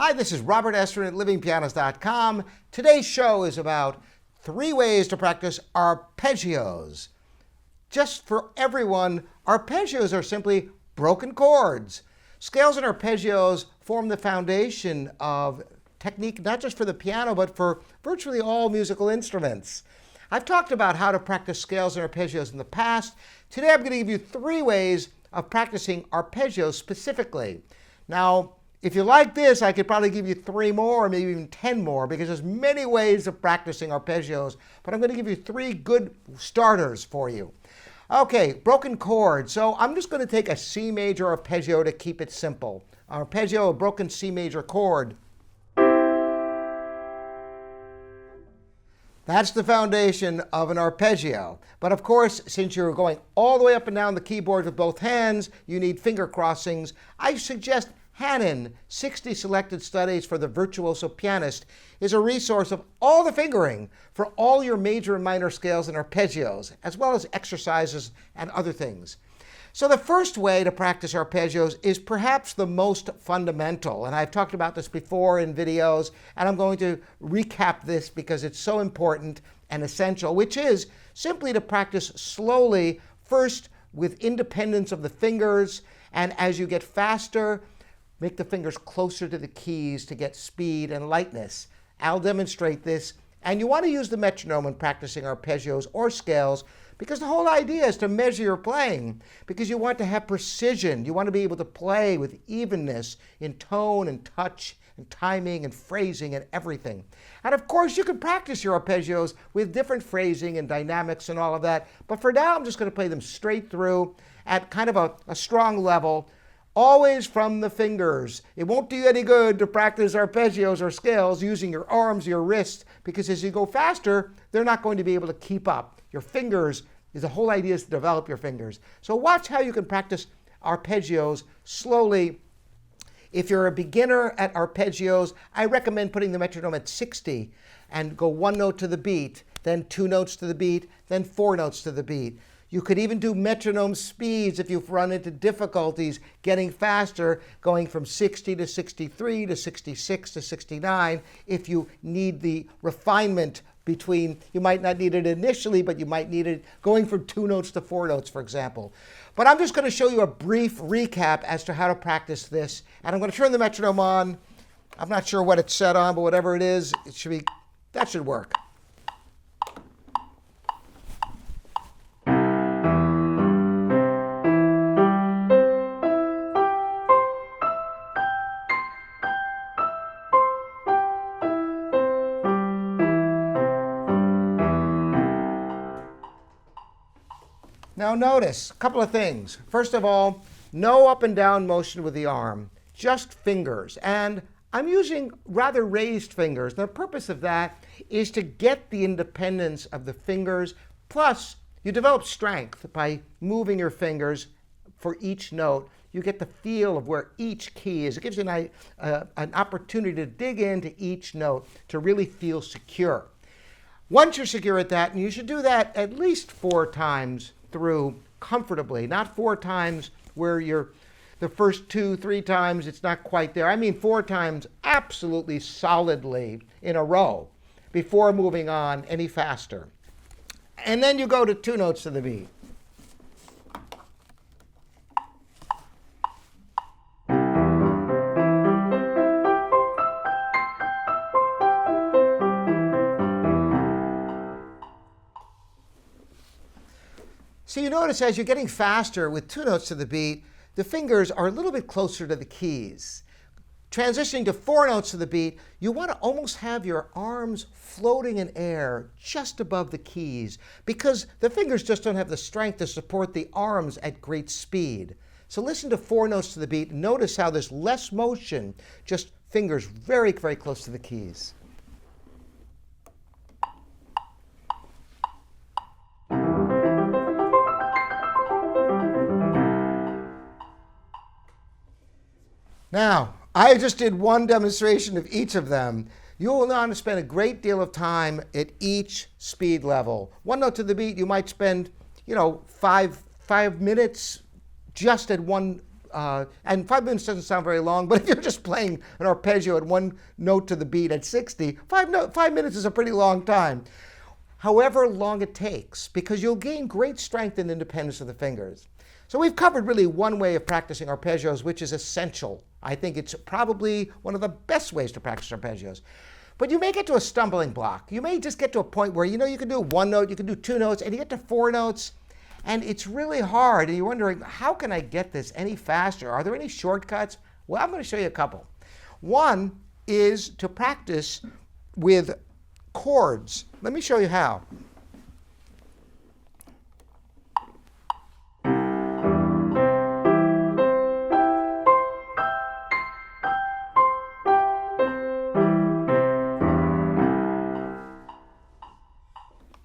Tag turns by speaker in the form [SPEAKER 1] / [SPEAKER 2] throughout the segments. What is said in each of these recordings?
[SPEAKER 1] Hi, this is Robert Estrin at livingpianos.com. Today's show is about 3 ways to practice arpeggios. Just for everyone, arpeggios are simply broken chords. Scales and arpeggios form the foundation of technique not just for the piano, but for virtually all musical instruments. I've talked about how to practice scales and arpeggios in the past. Today I'm going to give you 3 ways of practicing arpeggios specifically. Now, if you like this, I could probably give you 3 more or maybe even 10 more because there's many ways of practicing arpeggios, but I'm going to give you 3 good starters for you. Okay, broken chords. So I'm just going to take a C major arpeggio to keep it simple. Arpeggio, a broken C major chord. That's the foundation of an arpeggio. But of course, since you're going all the way up and down the keyboard with both hands, you need finger crossings. I suggest Hanon, 60 Selected Studies for the Virtuoso Pianist, is a resource of all the fingering for all your major and minor scales and arpeggios, as well as exercises and other things. So the first way to practice arpeggios is perhaps the most fundamental, and I've talked about this before in videos, and I'm going to recap this because it's so important and essential, which is simply to practice slowly, first with independence of the fingers, and as you get faster, make the fingers closer to the keys to get speed and lightness. I'll demonstrate this. And you want to use the metronome when practicing arpeggios or scales because the whole idea is to measure your playing because you want to have precision. You want to be able to play with evenness in tone and touch and timing and phrasing and everything. And of course, you can practice your arpeggios with different phrasing and dynamics and all of that. But for now, I'm just going to play them straight through at kind of a strong level. Always from the fingers. It won't do you any good to practice arpeggios or scales using your arms, your wrists, because as you go faster, they're not going to be able to keep up. Your fingers, the whole idea is to develop your fingers. So watch how you can practice arpeggios slowly. If you're a beginner at arpeggios, I recommend putting the metronome at 60 and go 1 note to the beat, then 2 notes to the beat, then 4 notes to the beat. You could even do metronome speeds if you've run into difficulties getting faster, going from 60 to 63 to 66 to 69. If you need the refinement between, you might not need it initially, but you might need it going from 2 notes to 4 notes, for example. But I'm just going to show you a brief recap as to how to practice this. And I'm going to turn the metronome on. I'm not sure what it's set on, but whatever it is, that should work. Now notice a couple of things. First of all, no up and down motion with the arm, just fingers. And I'm using rather raised fingers. The purpose of that is to get the independence of the fingers. Plus, you develop strength by moving your fingers for each note. You get the feel of where each key is. It gives you an opportunity to dig into each note to really feel secure. Once you're secure at that, and you should do that at least 4 times through comfortably, not 4 times where you're the first 2, 3 times it's not quite there. I mean 4 times absolutely solidly in a row before moving on any faster. And then you go to 2 notes to the beat. So you notice as you're getting faster with 2 notes to the beat, the fingers are a little bit closer to the keys. Transitioning to 4 notes to the beat, you want to almost have your arms floating in air just above the keys because the fingers just don't have the strength to support the arms at great speed. So listen to 4 notes to the beat. Notice how there's less motion, just fingers very, very close to the keys. Now, I just did one demonstration of each of them. You will want to spend a great deal of time at each speed level. 1 note to the beat, you might spend, 5 minutes just at one And 5 minutes doesn't sound very long, but if you're just playing an arpeggio at one note to the beat at 60, 5 minutes is a pretty long time. However long it takes, because you'll gain great strength and independence of the fingers. So we've covered really one way of practicing arpeggios, which is essential. I think it's probably one of the best ways to practice arpeggios. But you may get to a stumbling block. You may just get to a point where, you can do one note, you can do 2 notes, and you get to 4 notes, and it's really hard, and you're wondering, how can I get this any faster? Are there any shortcuts? Well, I'm going to show you a couple. One is to practice with chords. Let me show you how.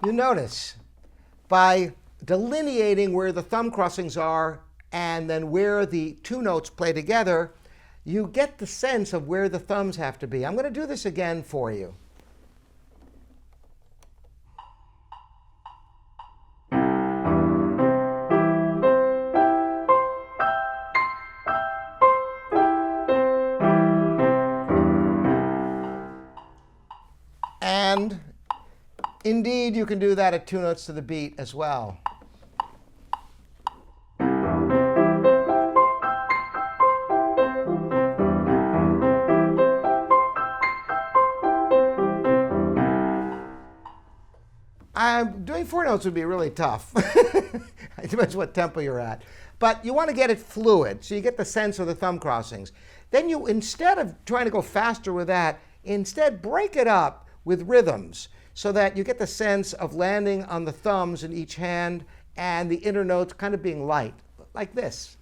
[SPEAKER 1] You notice, by delineating where the thumb crossings are and then where the 2 notes play together, you get the sense of where the thumbs have to be. I'm going to do this again for you. And indeed, you can do that at 2 notes to the beat as well. Doing 4 notes would be really tough. It depends what tempo you're at. But you want to get it fluid, so you get the sense of the thumb crossings. Then you, instead of trying to go faster with that, instead break it up with rhythms, so that you get the sense of landing on the thumbs in each hand and the inner notes kind of being light, like this.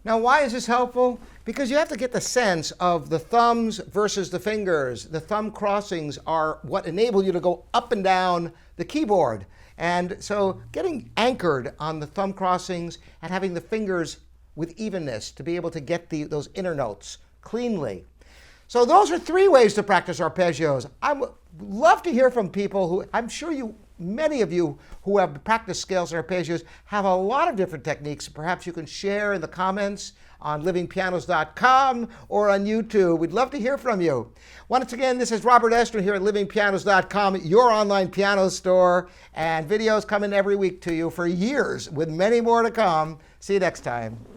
[SPEAKER 1] Now, why is this helpful? Because you have to get the sense of the thumbs versus the fingers. The thumb crossings are what enable you to go up and down the keyboard. And so getting anchored on the thumb crossings and having the fingers with evenness to be able to get those inner notes cleanly. So those are 3 ways to practice arpeggios. I would love to hear from people who, I'm sure many of you who have practiced scales and arpeggios have a lot of different techniques. Perhaps you can share in the comments on livingpianos.com or on YouTube. We'd love to hear from you. Once again, this is Robert Estrin here at livingpianos.com, your online piano store, and videos coming every week to you for years with many more to come. See you next time.